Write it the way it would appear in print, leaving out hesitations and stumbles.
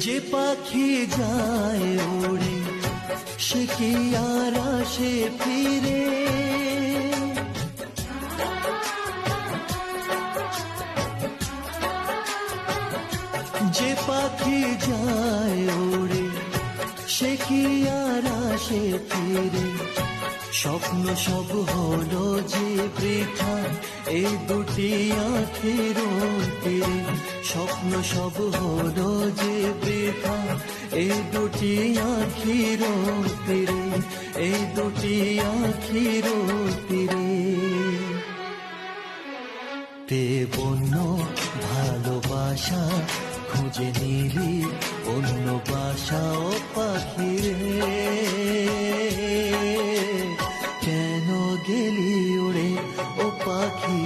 যে পাখি যায় উড়ে সে কি আর আসে ফিরে, যে পাখি যায় উড়ে সে কি আর আসে ফিরে। স্বপ্ন সব হলো যে বৃথা এই দুটি আঁখের তীরে, স্বপ্ন সব হলো যে বৃথা এই দুটি আঁখির তীরে, এই দুটি আঁখির তীরে। তে বন্য ভালোবাসা খুঁজে নিলি অন্য বাসা ও পাখিরে, কেন গেলি উড়ে ও পাখি